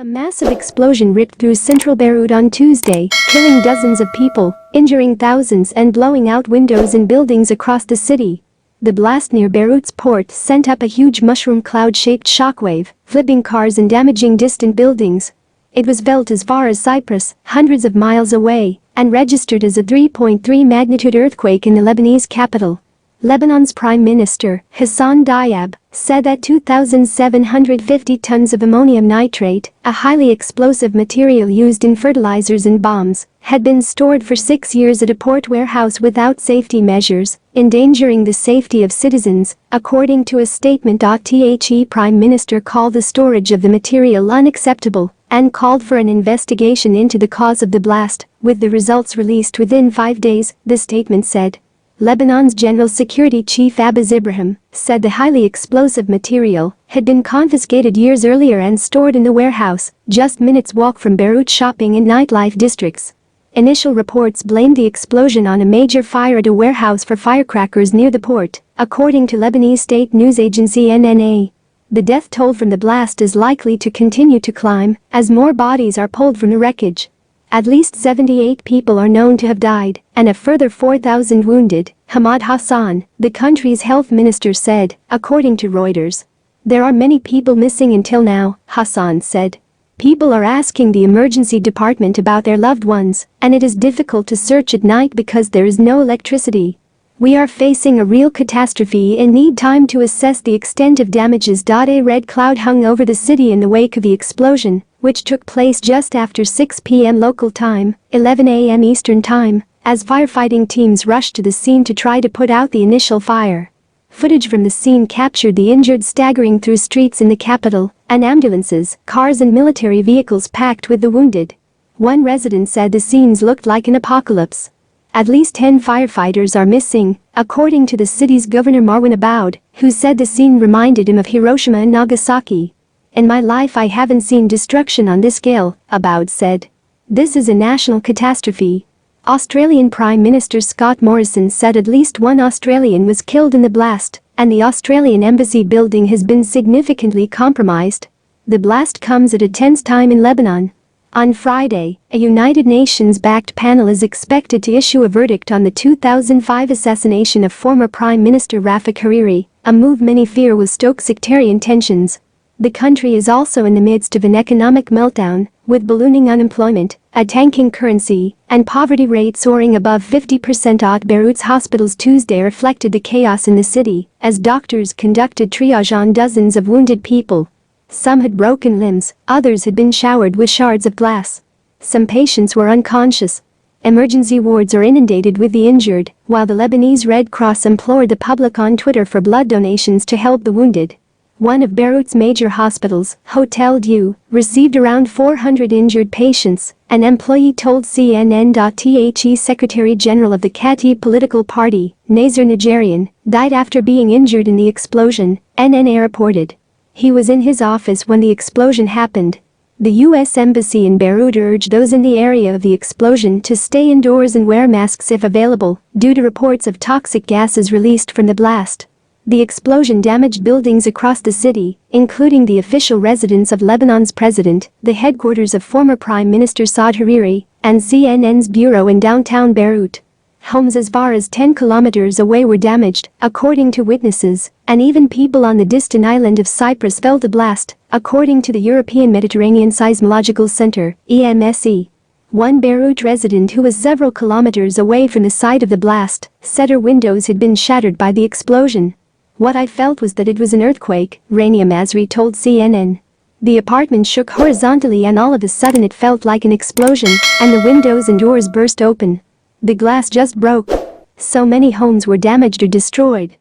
A massive explosion ripped through central Beirut on Tuesday, killing dozens of people, injuring thousands and blowing out windows in buildings across the city. The blast near Beirut's port sent up a huge mushroom cloud-shaped shockwave, flipping cars and damaging distant buildings. It was felt as far as Cyprus, hundreds of miles away, and registered as a 3.3 magnitude earthquake in the Lebanese capital. Lebanon's Prime Minister, Hassan Diab, said that 2,750 tons of ammonium nitrate, a highly explosive material used in fertilizers and bombs, had been stored for 6 years at a port warehouse without safety measures, endangering the safety of citizens, according to a statement. The Prime Minister called the storage of the material unacceptable and called for an investigation into the cause of the blast, with the results released within 5 days, the statement said. Lebanon's General Security Chief Abbas Ibrahim said the highly explosive material had been confiscated years earlier and stored in the warehouse, just minutes walk from Beirut shopping and nightlife districts. Initial reports blamed the explosion on a major fire at a warehouse for firecrackers near the port, according to Lebanese state news agency NNA. The death toll from the blast is likely to continue to climb as more bodies are pulled from the wreckage. At least 78 people are known to have died, and a further 4,000 wounded, Hassan, the country's health minister said, according to Reuters. There are many people missing until now, Hassan said. People are asking the emergency department about their loved ones, and it is difficult to search at night because there is no electricity. We are facing a real catastrophe and need time to assess the extent of damages. A red cloud hung over the city in the wake of the explosion, which took place just after 6 p.m. local time, 11 a.m. Eastern time, as firefighting teams rushed to the scene to try to put out the initial fire. Footage from the scene captured the injured staggering through streets in the capital, and ambulances, cars and military vehicles packed with the wounded. One resident said the scenes looked like an apocalypse. At least 10 firefighters are missing, according to the city's governor Marwan Aboud, who said the scene reminded him of Hiroshima and Nagasaki. In my life I haven't seen destruction on this scale, Aboud said. This is a national catastrophe. Australian Prime Minister Scott Morrison said at least one Australian was killed in the blast, and the Australian embassy building has been significantly compromised. The blast comes at a tense time in Lebanon. On Friday, a United Nations-backed panel is expected to issue a verdict on the 2005 assassination of former Prime Minister Rafik Hariri, a move many fear will stoke sectarian tensions. The country is also in the midst of an economic meltdown, with ballooning unemployment, a tanking currency, and poverty rate soaring above 50%. Beirut's hospitals Tuesday reflected the chaos in the city, as doctors conducted triage on dozens of wounded people. Some had broken limbs, others had been showered with shards of glass. Some patients were unconscious. Emergency wards are inundated with the injured, while the Lebanese Red Cross implored the public on Twitter for blood donations to help the wounded. One of Beirut's major hospitals, Hotel Diab, received around 400 injured patients, an employee told CNN. The Secretary General of the Khatib political party, Nasser Najarian, died after being injured in the explosion, NNA reported. He was in his office when the explosion happened. The U.S. Embassy in Beirut urged those in the area of the explosion to stay indoors and wear masks if available, due to reports of toxic gases released from the blast. The explosion damaged buildings across the city, including the official residence of Lebanon's president, the headquarters of former Prime Minister Saad Hariri, and CNN's bureau in downtown Beirut. Homes as far as 10 kilometers away were damaged, according to witnesses, and even people on the distant island of Cyprus felt the blast, according to the European Mediterranean Seismological Center, EMSE. One Beirut resident who was several kilometers away from the site of the blast said her windows had been shattered by the explosion. What I felt was that it was an earthquake, Rania Masri told CNN. The apartment shook horizontally and all of a sudden it felt like an explosion, and the windows and doors burst open. The glass just broke. So many homes were damaged or destroyed.